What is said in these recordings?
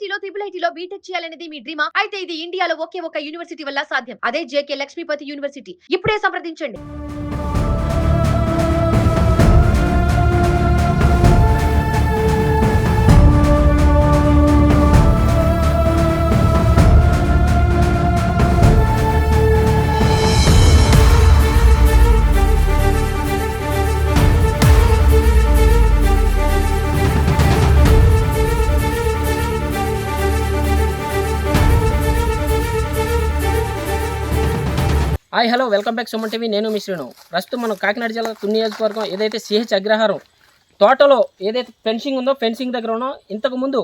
ఐఐటీలో IIITలో BTech చేయాలనేది మీ డ్రీమా? అయితే ఇది ఇండియాలో ఒకే ఒక యూనివర్సిటీ వల్ల సాధ్యం. అదే జేకే లక్ష్మీపతి యూనివర్సిటీ. ఇప్పుడే సంప్రదించండి. Hi hello welcome back Suman TV. నేను మీ శ్రీను. ప్రస్తుతం మనం కాకినాడ జిల్లా తుని నియోజకవర్గం ఏదైతే సిహెచ్ అగ్రహారం తోటలో ఏదైతే ఫెన్సింగ్ ఉందో ఫెన్సింగ్ దగ్గర ఉన్నాం. ఇంతకుముందు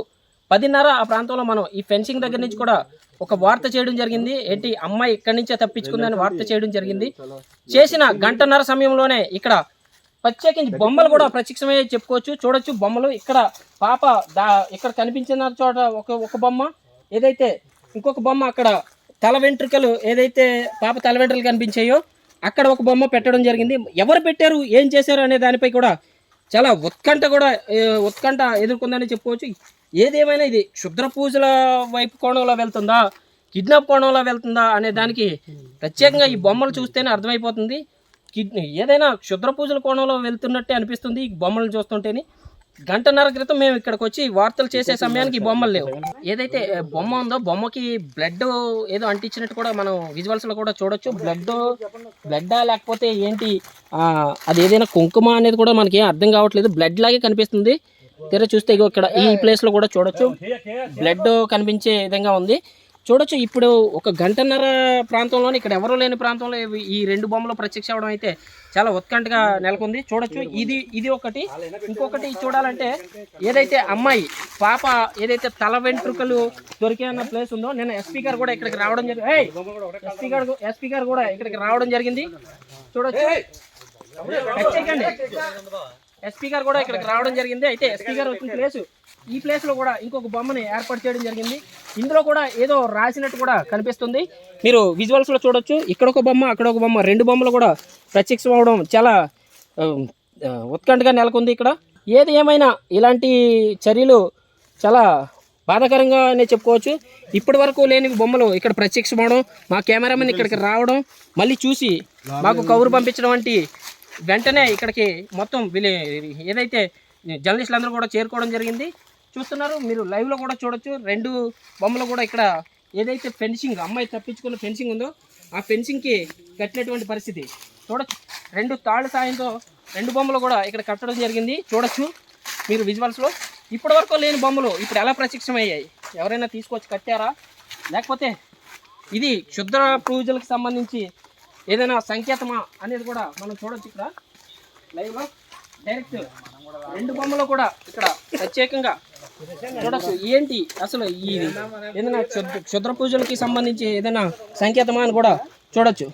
10:30 ఆ ప్రాంతంలో మనం ఈ ఫెన్సింగ్ దగ్గర నుంచి కూడా ఒక వార్త చేయడం జరిగింది. ఏంటి అమ్మాయి ఇక్కడి నుంచే తప్పించుకుందని వార్త చేయడం జరిగింది. చేసిన గంటన్నర సమయంలోనే ఇక్కడ ప్రత్యేకించి బొమ్మలు కూడా ప్రత్యక్షమయ్యే చెప్పుకోవచ్చు. చూడొచ్చు బొమ్మలు. ఇక్కడ పాప ఇక్కడ కనిపించిన చోట ఒక బొమ్మ, ఏదైతే ఇంకొక బొమ్మ అక్కడ తల వెంట్రుకలు, ఏదైతే పాప తల వెంట్రుకలు కనిపించాయో అక్కడ ఒక బొమ్మ పెట్టడం జరిగింది. ఎవరు పెట్టారు, ఏం చేశారు అనే దానిపై కూడా చాలా ఉత్కంఠ ఎదుర్కొందని చెప్పుకోవచ్చు. ఏదేమైనా ఇది క్షుద్ర పూజల వైపు కోణంలో వెళ్తుందా, కిడ్నాప్ కోణంలో వెళ్తుందా అనే దానికి ప్రత్యేకంగా ఈ బొమ్మలు చూస్తేనే అర్థమైపోతుంది. ఏదైనా క్షుద్ర పూజల కోణంలో వెళ్తున్నట్టే అనిపిస్తుంది ఈ బొమ్మలు చూస్తుంటేనే. గంటన్నర క్రితం మేము ఇక్కడికి వచ్చి వార్తలు చేసే సమయానికి ఈ బొమ్మలు లేవు. ఏదైతే బొమ్మ ఉందో బొమ్మకి బ్లడ్ ఏదో అంటించినట్టు కూడా మనం విజువల్స్లో కూడా చూడొచ్చు. బ్లడ్ లేకపోతే ఏంటి, అది ఏదైనా కుంకుమ అనేది కూడా మనకి ఏం అర్థం కావట్లేదు. బ్లడ్ లాగే కనిపిస్తుంది. తీరా చూస్తే ఇక్కడ ఈ ప్లేస్లో కూడా చూడొచ్చు, బ్లడ్ కనిపించే విధంగా ఉంది. చూడొచ్చు. ఇప్పుడు ఒక గంటన్నర ప్రాంతంలోనే ఇక్కడ ఎవరూ లేని ప్రాంతంలో ఈ రెండు బొమ్మలు ప్రత్యక్ష అవడం అయితే చాలా ఉత్కంఠగా నెలకొంది. చూడొచ్చు. ఇది ఒకటి. ఇంకొకటి చూడాలంటే ఏదైతే అమ్మాయి పాప ఏదైతే తల వెంట్రుకలు దొరికే అన్న ప్లేస్ ఉందో, నిన్న ఎస్పీ గారు కూడా ఇక్కడికి రావడం జరిగింది. ఎస్పీ గారు కూడా ఇక్కడికి రావడం జరిగింది. చూడొచ్చు. ఎస్పీ గారు కూడా ఇక్కడికి రావడం జరిగింది. అయితే ఎస్పీ గారు వచ్చిన ఈ ప్లేస్లో కూడా ఇంకొక బొమ్మని ఏర్పాటు చేయడం జరిగింది. ఇందులో కూడా ఏదో రాసినట్టు కూడా కనిపిస్తుంది. మీరు విజువల్స్లో చూడొచ్చు. ఇక్కడ ఒక బొమ్మ, అక్కడ ఒక బొమ్మ, రెండు బొమ్మలు కూడా ప్రత్యక్షం అవడం చాలా ఉత్కంఠగా నెలకొంది ఇక్కడ. ఏది ఏమైనా ఇలాంటి చర్యలు చాలా బాధాకరంగానే చెప్పుకోవచ్చు. ఇప్పటి వరకు లేని బొమ్మలు ఇక్కడ ప్రత్యక్షం అవడం, మా కెమెరామెన్ ఇక్కడికి రావడం, మళ్ళీ చూసి మాకు కబురు పంపించడం వంటి వెంటనే ఇక్కడికి మొత్తం ఏదైతే జర్నలిస్టులు అందరూ కూడా చేరుకోవడం జరిగింది. చూస్తున్నారు మీరు, లైవ్లో కూడా చూడొచ్చు. రెండు బొమ్మలు కూడా ఇక్కడ ఏదైతే ఫెన్సింగ్, అమ్మాయి తప్పించుకున్న ఫెన్సింగ్ ఉందో ఆ ఫెన్సింగ్కి కట్టినటువంటి పరిస్థితి చూడొచ్చు. రెండు తాళ్ళ సాయంతో రెండు బొమ్మలు కూడా ఇక్కడ కట్టడం జరిగింది. చూడొచ్చు మీరు విజువల్స్లో. ఇప్పటి వరకు లేని బొమ్మలు ఇప్పుడు ఎలా ప్రత్యక్షమయ్యాయి? ఎవరైనా తీసుకొచ్చి కట్టారా, లేకపోతే ఇది క్షుద్ర పూజలకు సంబంధించి ఏదైనా సంకేతమా అనేది కూడా మనం చూడొచ్చు. ఇక్కడ లైవ్లో డైరెక్ట్ రెండు బొమ్మలు కూడా ఇక్కడ ప్రత్యేకంగా చూడొచ్చు. ఏంటి అసలు ఈ ఏదైనా క్షుద్ర పూజలకి సంబంధించి ఏదైనా సంకేతమా అని కూడా చూడొచ్చు.